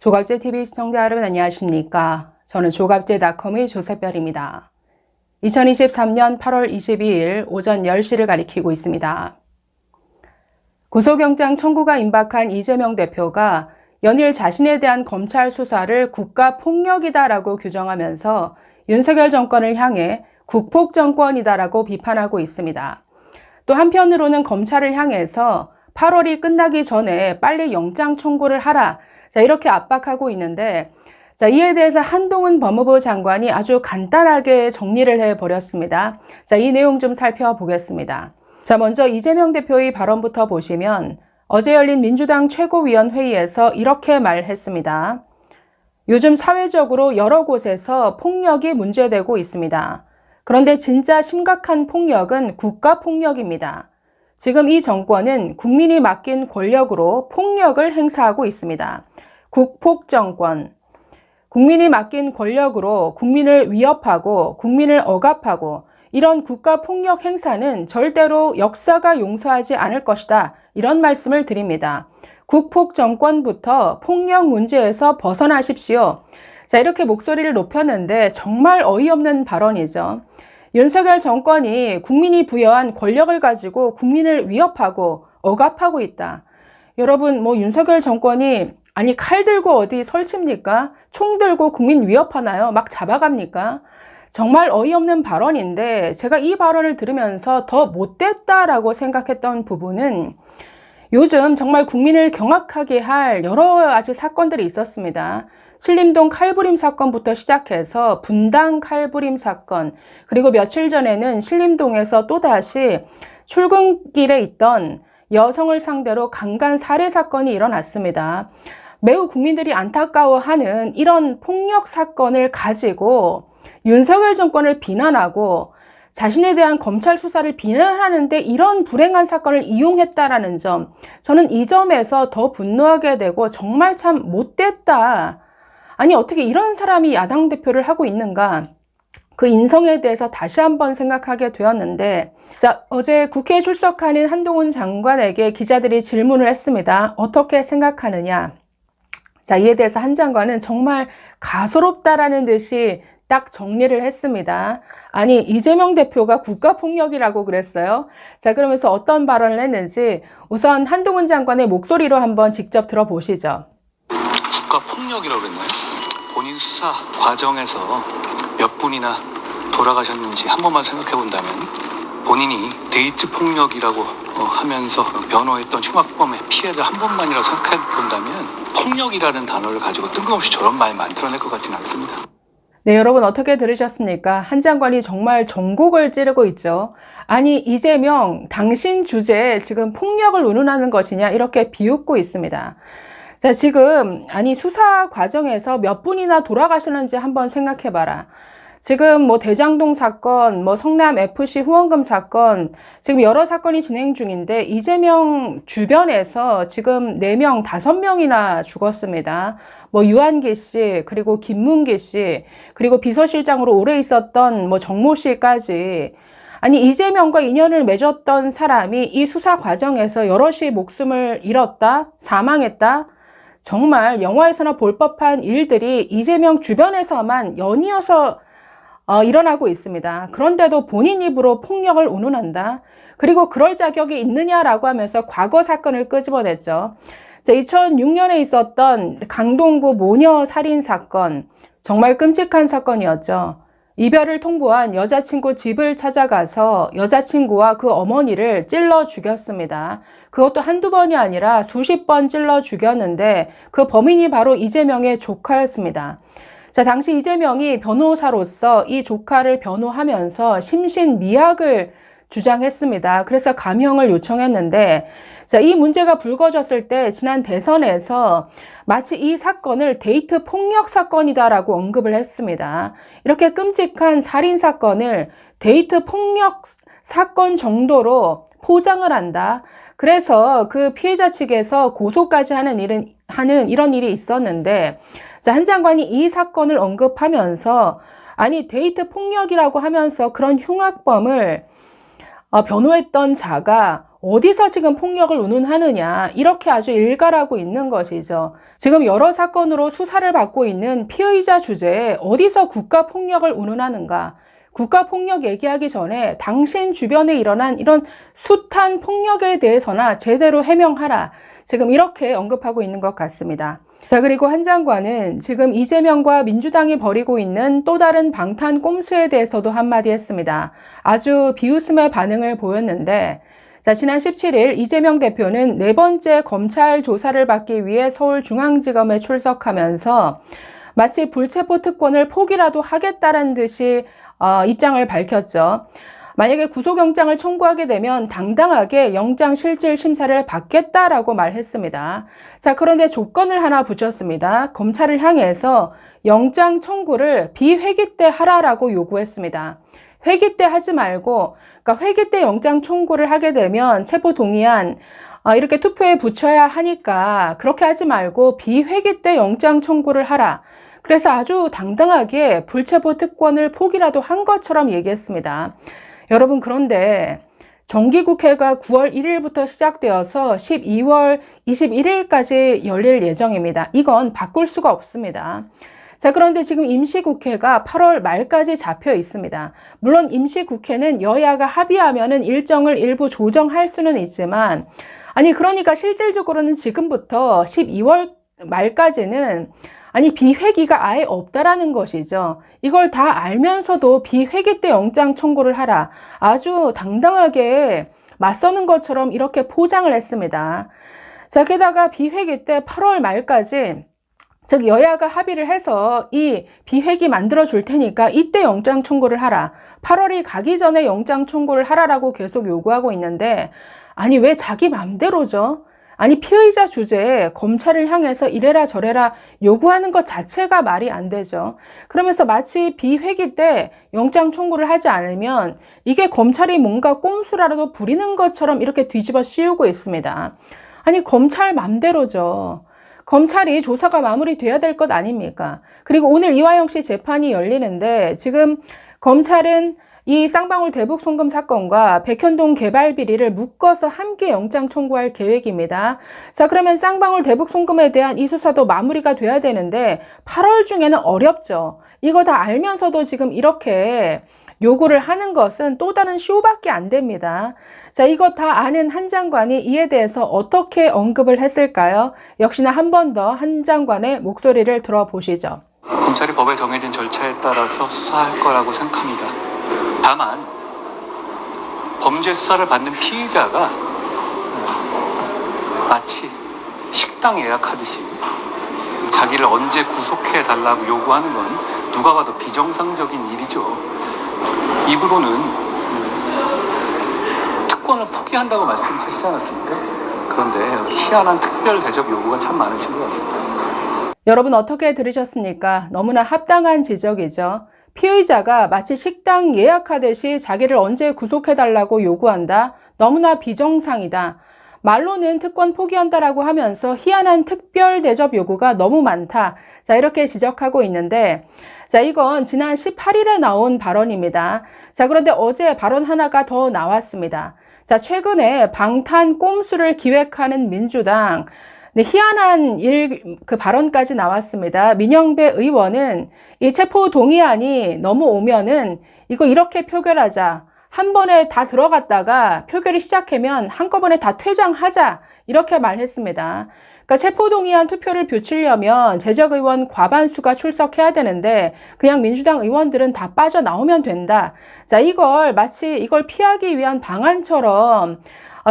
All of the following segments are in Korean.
조갑제TV 시청자 여러분 안녕하십니까? 저는 조갑제닷컴의 조셉별입니다. 2023년 8월 22일 오전 10시를 가리키고 있습니다. 구속영장 청구가 임박한 이재명 대표가 연일 자신에 대한 검찰 수사를 국가폭력이다라고 규정하면서 윤석열 정권을 향해 국폭정권이다라고 비판하고 있습니다. 또 한편으로는 검찰을 향해서 8월이 끝나기 전에 빨리 영장 청구를 하라. 이렇게 압박하고 있는데, 이에 대해서 한동훈 법무부 장관이 아주 간단하게 정리를 해버렸습니다. 이 내용 좀 살펴보겠습니다. 먼저 이재명 대표의 발언부터 보시면 어제 열린 민주당 최고위원회의에서 이렇게 말했습니다. 요즘 사회적으로 여러 곳에서 폭력이 문제되고 있습니다. 그런데 진짜 심각한 폭력은 국가폭력입니다. 지금 이 정권은 국민이 맡긴 권력으로 폭력을 행사하고 있습니다. 국폭정권. 국민이 맡긴 권력으로 국민을 위협하고 국민을 억압하고 이런 국가폭력 행사는 절대로 역사가 용서하지 않을 것이다. 이런 말씀을 드립니다. 국폭정권부터 폭력 문제에서 벗어나십시오. 이렇게 목소리를 높였는데 정말 어이없는 발언이죠. 윤석열 정권이 국민이 부여한 권력을 가지고 국민을 위협하고 억압하고 있다. 여러분, 윤석열 정권이 칼 들고 어디 설칩니까? 총 들고 국민 위협하나요? 막 잡아갑니까? 정말 어이없는 발언인데 제가 이 발언을 들으면서 더 못됐다라고 생각했던 부분은 요즘 정말 국민을 경악하게 할 여러 가지 사건들이 있었습니다. 신림동 칼부림 사건부터 시작해서 분당 칼부림 사건, 그리고 며칠 전에는 신림동에서 또다시 출근길에 있던 여성을 상대로 강간 살해 사건이 일어났습니다. 매우 국민들이 안타까워하는 이런 폭력 사건을 가지고 윤석열 정권을 비난하고 자신에 대한 검찰 수사를 비난하는데 이런 불행한 사건을 이용했다라는 점, 저는 이 점에서 더 분노하게 되고 정말 참 못됐다. 아니, 어떻게 이런 사람이 야당 대표를 하고 있는가? 그 인성에 대해서 다시 한번 생각하게 되었는데, 어제 국회에 출석하는 한동훈 장관에게 기자들이 질문을 했습니다. 어떻게 생각하느냐? 이에 대해서 한 장관은 정말 가소롭다라는 듯이 딱 정리를 했습니다. 아니, 이재명 대표가 국가폭력이라고 그랬어요? 그러면서 어떤 발언을 했는지 우선 한동훈 장관의 목소리로 한번 직접 들어보시죠. 국가폭력이라고 그랬나요? 본인 수사 과정에서 몇 분이나 돌아가셨는지 한 번만 생각해 본다면, 본인이 데이트 폭력이라고 하면서 변호했던 흉악범의 피해자 한 번만이라고 생각해 본다면 폭력이라는 단어를 가지고 뜬금없이 저런 말 만들어낼 것 같지는 않습니다. 네, 여러분 어떻게 들으셨습니까? 한 장관이 정말 전곡을 찌르고 있죠. 아니, 이재명, 당신 주제에 지금 폭력을 운운하는 것이냐 이렇게 비웃고 있습니다. 지금 수사 과정에서 몇 분이나 돌아가셨는지 한번 생각해봐라. 지금 대장동 사건, 성남 FC 후원금 사건, 지금 여러 사건이 진행 중인데 이재명 주변에서 지금 4명, 5명이나 죽었습니다. 유한기 씨, 그리고 김문기 씨, 그리고 비서실장으로 오래 있었던 정모 씨까지. 아니, 이재명과 인연을 맺었던 사람이 이 수사 과정에서 여럿이 목숨을 잃었다, 사망했다. 정말 영화에서나 볼 법한 일들이 이재명 주변에서만 연이어서 일어나고 있습니다. 그런데도 본인 입으로 폭력을 운운한다. 그리고 그럴 자격이 있느냐라고 하면서 과거 사건을 끄집어냈죠. 2006년에 있었던 강동구 모녀 살인 사건, 정말 끔찍한 사건이었죠. 이별을 통보한 여자친구 집을 찾아가서 여자친구와 그 어머니를 찔러 죽였습니다. 그것도 한두 번이 아니라 수십 번 찔러 죽였는데 그 범인이 바로 이재명의 조카였습니다. 당시 이재명이 변호사로서 이 조카를 변호하면서 심신미약을 주장했습니다. 그래서 감형을 요청했는데, 이 문제가 불거졌을 때 지난 대선에서 마치 이 사건을 데이트 폭력 사건이다라고 언급을 했습니다. 이렇게 끔찍한 살인 사건을 데이트 폭력 사건 정도로 포장을 한다. 그래서 그 피해자 측에서 고소까지 하는 이런 일이 있었는데, 한 장관이 이 사건을 언급하면서 아니, 데이트 폭력이라고 하면서 그런 흉악범을 변호했던 자가 어디서 지금 폭력을 운운하느냐, 이렇게 아주 일갈하고 있는 것이죠. 지금 여러 사건으로 수사를 받고 있는 피의자 주제에 어디서 국가폭력을 운운하는가. 국가폭력 얘기하기 전에 당신 주변에 일어난 이런 숱한 폭력에 대해서나 제대로 해명하라. 지금 이렇게 언급하고 있는 것 같습니다. 자, 그리고 한 장관은 지금 이재명과 민주당이 벌이고 있는 또 다른 방탄 꼼수에 대해서도 한마디 했습니다. 아주 비웃음의 반응을 보였는데, 자, 지난 17일 이재명 대표는 네 번째 검찰 조사를 받기 위해 서울중앙지검에 출석하면서 마치 불체포 특권을 포기라도 하겠다는 듯이 입장을 밝혔죠. 만약에 구속영장을 청구하게 되면 당당하게 영장실질심사를 받겠다라고 말했습니다. 자, 그런데 조건을 하나 붙였습니다. 검찰을 향해서 영장 청구를 비회기 때 하라라고 요구했습니다. 회기 때 하지 말고, 그러니까 회기 때 영장 청구를 하게 되면 체포 동의안 이렇게 투표에 붙여야 하니까 그렇게 하지 말고 비회기 때 영장 청구를 하라. 그래서 아주 당당하게 불체포 특권을 포기라도 한 것처럼 얘기했습니다. 여러분, 그런데 정기국회가 9월 1일부터 시작되어서 12월 21일까지 열릴 예정입니다. 이건 바꿀 수가 없습니다. 자, 그런데 지금 임시국회가 8월 말까지 잡혀 있습니다. 물론 임시국회는 여야가 합의하면은 일정을 일부 조정할 수는 있지만, 그러니까 실질적으로는 지금부터 12월 말까지는 비회기가 아예 없다라는 것이죠. 이걸 다 알면서도 비회기 때 영장 청구를 하라. 아주 당당하게 맞서는 것처럼 이렇게 포장을 했습니다. 자, 게다가 비회기 때 8월 말까지, 즉 여야가 합의를 해서 이 비회기 만들어 줄 테니까 이때 영장 청구를 하라. 8월이 가기 전에 영장 청구를 하라라고 계속 요구하고 있는데, 왜 자기 맘대로죠? 피의자 주제에 검찰을 향해서 이래라 저래라 요구하는 것 자체가 말이 안 되죠. 그러면서 마치 비회기 때 영장 청구를 하지 않으면 이게 검찰이 뭔가 꼼수라도 부리는 것처럼 이렇게 뒤집어 씌우고 있습니다. 검찰 맘대로죠. 검찰이 조사가 마무리돼야 될 것 아닙니까? 그리고 오늘 이화영 씨 재판이 열리는데 지금 검찰은 이 쌍방울 대북 송금 사건과 백현동 개발 비리를 묶어서 함께 영장 청구할 계획입니다. 자, 그러면 쌍방울 대북 송금에 대한 이 수사도 마무리가 돼야 되는데 8월 중에는 어렵죠. 이거 다 알면서도 지금 이렇게 요구를 하는 것은 또 다른 쇼밖에 안 됩니다. 자, 이거 다 아는 한 장관이 이에 대해서 어떻게 언급을 했을까요? 역시나 한 번 더 한 장관의 목소리를 들어보시죠. 검찰이 법에 정해진 절차에 따라서 수사할 거라고 생각합니다. 다만 범죄 수사를 받는 피의자가 마치 식당 예약하듯이 자기를 언제 구속해 달라고 요구하는 건 누가 봐도 비정상적인 일이죠. 입으로는 특권을 포기한다고 말씀하시지 않았습니까? 그런데 희한한 특별 대접 요구가 참 많으신 것 같습니다. 여러분, 어떻게 들으셨습니까? 너무나 합당한 지적이죠. 피의자가 마치 식당 예약하듯이 자기를 언제 구속해달라고 요구한다? 너무나 비정상이다. 말로는 특권 포기한다라고 하면서 희한한 특별 대접 요구가 너무 많다. 자, 이렇게 지적하고 있는데, 자, 이건 지난 18일에 나온 발언입니다. 자, 그런데 어제 발언 하나가 더 나왔습니다. 자, 최근에 방탄 꼼수를 기획하는 민주당, 희한한 그 발언까지 나왔습니다. 민영배 의원은 이 체포 동의안이 넘어오면은 이거 이렇게 표결하자. 한 번에 다 들어갔다가 표결이 시작하면 한꺼번에 다 퇴장하자. 이렇게 말했습니다. 그러니까 체포 동의안 투표를 비추려면 재적 의원 과반수가 출석해야 되는데 그냥 민주당 의원들은 다 빠져나오면 된다. 자, 이걸 마치 이걸 피하기 위한 방안처럼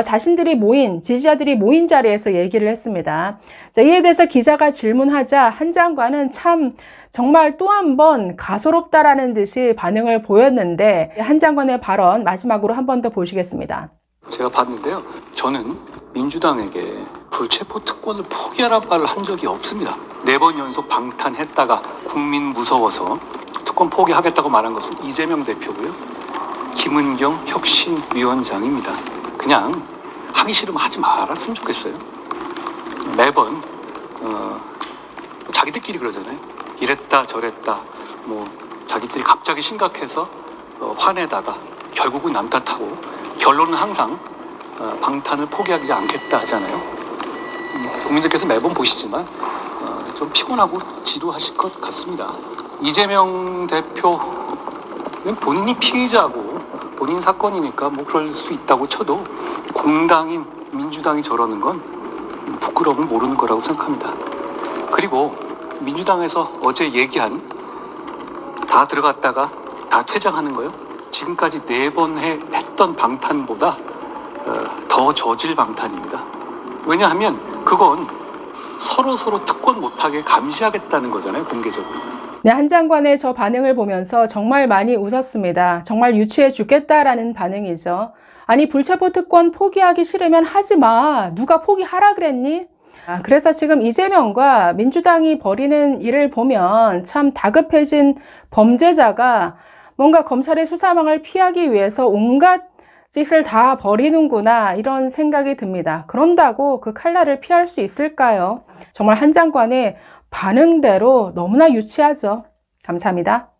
자신들이 지지자들이 모인 자리에서 얘기를 했습니다. 자, 이에 대해서 기자가 질문하자 한 장관은 참 정말 또 한 번 가소롭다라는 듯이 반응을 보였는데 한 장관의 발언 마지막으로 한 번 더 보시겠습니다. 제가 봤는데요. 저는 민주당에게 불체포 특권을 포기하라는 말을 한 적이 없습니다. 4번 연속 방탄했다가 국민 무서워서 특권 포기하겠다고 말한 것은 이재명 대표고요. 김은경 혁신위원장입니다. 그냥 하기 싫으면 하지 말았으면 좋겠어요. 매번 자기들끼리 그러잖아요. 이랬다 저랬다 자기들이 갑자기 심각해서 화내다가 결국은 남 탓하고 결론은 항상 방탄을 포기하지 않겠다 하잖아요. 국민들께서 매번 보시지만 좀 피곤하고 지루하실 것 같습니다. 이재명 대표는 본인이 피의자고 본인 사건이니까 뭐 그럴 수 있다고 쳐도 공당인 민주당이 저러는 건 부끄러움을 모르는 거라고 생각합니다. 그리고 민주당에서 어제 얘기한 다 들어갔다가 다 퇴장하는 거요. 지금까지 4번 했던 방탄보다 더 저질 방탄입니다. 왜냐하면 그건 서로 특권 못하게 감시하겠다는 거잖아요, 공개적으로. 네, 한 장관의 저 반응을 보면서 정말 많이 웃었습니다. 정말 유치해 죽겠다라는 반응이죠. 아니, 불체포 특권 포기하기 싫으면 하지 마. 누가 포기하라 그랬니? 그래서 지금 이재명과 민주당이 벌이는 일을 보면 참 다급해진 범죄자가 뭔가 검찰의 수사망을 피하기 위해서 온갖 짓을 다 벌이는구나, 이런 생각이 듭니다. 그런다고 그 칼날을 피할 수 있을까요? 정말 한 장관의 반응대로 너무나 유치하죠. 감사합니다.